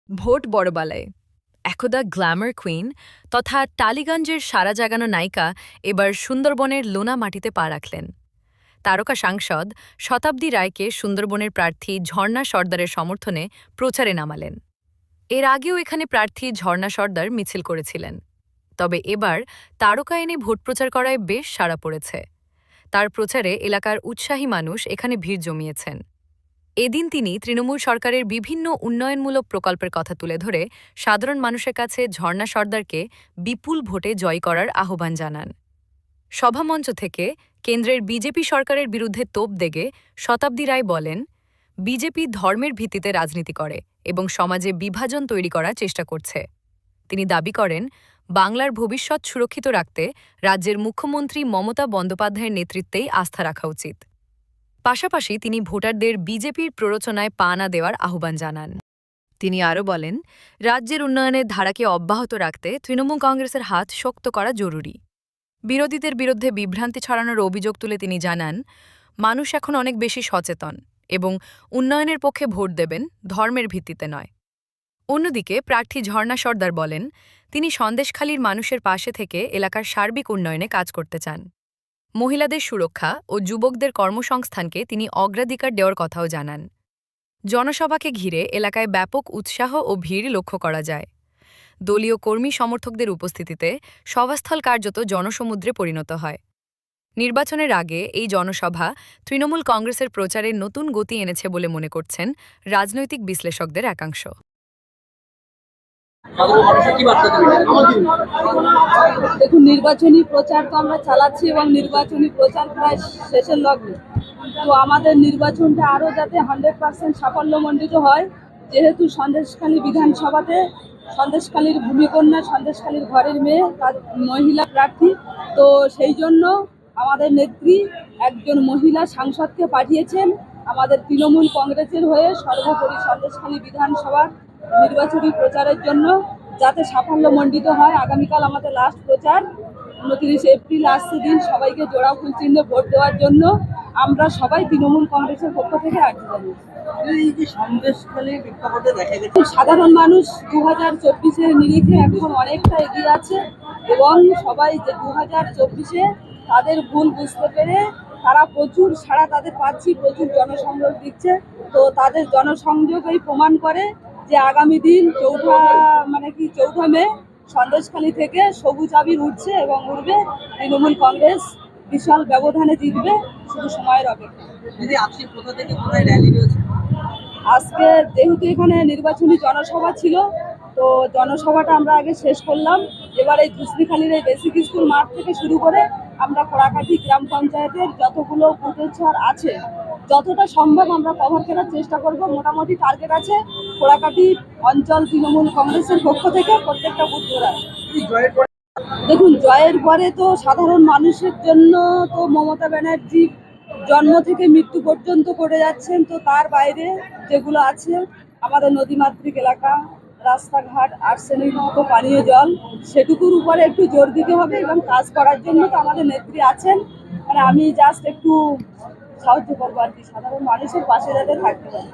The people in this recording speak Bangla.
ভোট বড়বালায় একদা গ্ল্যামার কুইন তথা টালিগঞ্জের সারা জাগানো নায়িকা এবার সুন্দরবনের লোনা মাটিতে পা রাখলেন। তারকা সাংসদ শতাব্দী রায়কে সুন্দরবনের প্রার্থী ঝর্ণা সর্দারের সমর্থনে প্রচারে নামালেন। এর আগেও এখানে প্রার্থী ঝর্ণা সর্দার মিছিল করেছিলেন, তবে এবার তারকা এনে ভোট প্রচার করায় বেশ সাড়া পড়েছে। তার প্রচারে এলাকার উৎসাহী মানুষ এখানে ভিড় জমিয়েছেন। এদিন তিনি তৃণমূল সরকারের বিভিন্ন উন্নয়নমূলক প্রকল্পের কথা তুলে ধরে সাধারণ মানুষের কাছে ঝর্ণা সর্দারকে বিপুল ভোটে জয় করার আহ্বান জানান। সভামঞ্চ থেকে কেন্দ্রের বিজেপি সরকারের বিরুদ্ধে তোপ দেগে শতাব্দী রায় বলেন, বিজেপি ধর্মের ভিত্তিতে রাজনীতি করে এবং সমাজে বিভাজন তৈরি করার চেষ্টা করছে। তিনি দাবি করেন, বাংলার ভবিষ্যৎ সুরক্ষিত রাখতে রাজ্যের মুখ্যমন্ত্রী মমতা বন্দ্যোপাধ্যায়ের নেতৃত্বেই আস্থা রাখা উচিত। পাশাপাশি তিনি ভোটারদের বিজেপির প্ররোচনায় পা না দেওয়ার আহ্বান জানান। তিনি আরও বলেন, রাজ্যের উন্নয়নের ধারাকে অব্যাহত রাখতে তৃণমূল কংগ্রেসের হাত শক্ত করা জরুরি। বিরোধীদের বিরুদ্ধে বিভ্রান্তি ছড়ানোর অভিযোগ তুলে তিনি জানান, মানুষ এখন অনেক বেশি সচেতন এবং উন্নয়নের পক্ষে ভোট দেবেন, ধর্মের ভিত্তিতে নয়। অন্যদিকে প্রার্থী ঝর্ণা সর্দার বলেন, তিনি সন্দেশখালীর মানুষের পাশে থেকে এলাকার সার্বিক উন্নয়নে কাজ করতে চান। মহিলাদের সুরক্ষা ও যুবকদের কর্মসংস্থানকে তিনি অগ্রাধিকার দেওয়ার কথাও জানান। জনসভাকে ঘিরে এলাকায় ব্যাপক উৎসাহ ও ভিড় লক্ষ্য করা যায়। দলীয় কর্মী সমর্থকদের উপস্থিতিতে সভাস্থল কার্যত জনসমুদ্রে পরিণত হয়। নির্বাচনের আগে এই জনসভা তৃণমূল কংগ্রেসের প্রচারে নতুন গতি এনেছে বলে মনে করছেন রাজনৈতিক বিশ্লেষকদের একাংশ। দেখুন, নির্বাচনী প্রচার তো আমরা চালাচ্ছি এবং নির্বাচনী প্রচার প্রায় শেষের লগ্নে। তো আমাদের নির্বাচনটা আরও যাতে 100% সাফল্যমণ্ডিত হয়, যেহেতু সন্দেশখালী বিধানসভাতে সন্দেশখালীর ভূমিকন্যা, সন্দেশখালীর ঘরের মেয়ে, তার মহিলা প্রার্থী, তো সেই জন্য আমাদের নেত্রী একজন মহিলা সাংসদকে পাঠিয়েছেন আমাদের তৃণমূল কংগ্রেসের হয়ে সর্বোপরি সন্দেশখালী বিধানসভার নির্বাচনী প্রচারের জন্য, যাতে সাফল্যমণ্ডিত হয়। আগামীকাল আমাদের লাস্ট প্রচার, 29 এপ্রিল আসছে দিন, সবাইকে জোড়া ফুল চিহ্নে ভোট দেওয়ার জন্য আমরা সবাই তৃণমূল কংগ্রেসের পক্ষ থেকে আর্জি জানিয়েছি। সাধারণ মানুষ 2024-এর নিরিখে এখন অনেকটা এগিয়ে আছে এবং সবাই যে 2024-এ তাদের ভুল বুঝতে পেরে তারা প্রচুর সাড়া তাদের পাচ্ছি, প্রচুর জনসংযোগ দিচ্ছে। তো তাদের জনসংযোগই প্রমাণ করে যে আগামী দিন চৌঠা মে সন্দেশখালী থেকে সবুজ আবির উঠছে এবং উঠবে। তৃণমূল কংগ্রেস বিশাল ব্যবধানে জিতবে, শুধু সময়ের অপেক্ষা। আজকে যেহেতু এখানে নির্বাচনী জনসভা ছিল, তো জনসভাটা আমরা আগে শেষ করলাম। এবার এই ধুসরিখালীর এই বেসিক স্কুল মাঠ থেকে শুরু করে আমরা কোড়াকাঠি গ্রাম পঞ্চায়েতের যতগুলো বুথের ছাড় আছে, যতটা সম্ভব আমরা কভার করার চেষ্টা করব। মোটামুটি টার্গেট আছে কোড়াকাঠি অঞ্চল তৃণমূল কংগ্রেসের পক্ষ থেকে প্রত্যেকটা বুথ ধরা। দেখুন, জয়ের পরে তো সাধারণ মানুষের জন্য তো মমতা ব্যানার্জি জন্ম থেকে মৃত্যু পর্যন্ত করে যাচ্ছেন। তো তার বাইরে যেগুলো আছে আমাদের নদীমাতৃক এলাকা, রাস্তাঘাট, আর্সেনিক মুক্ত পানীয় জল, সেটুকুর উপরে একটু জোর দিতে হবে এবং কাজ করার জন্য তো আমাদের নেত্রী আছেন। মানে আমি জাস্ট একটু সাহায্য করবো আর কি, সাধারণ মানুষের পাশে যাতে থাকতে পারে।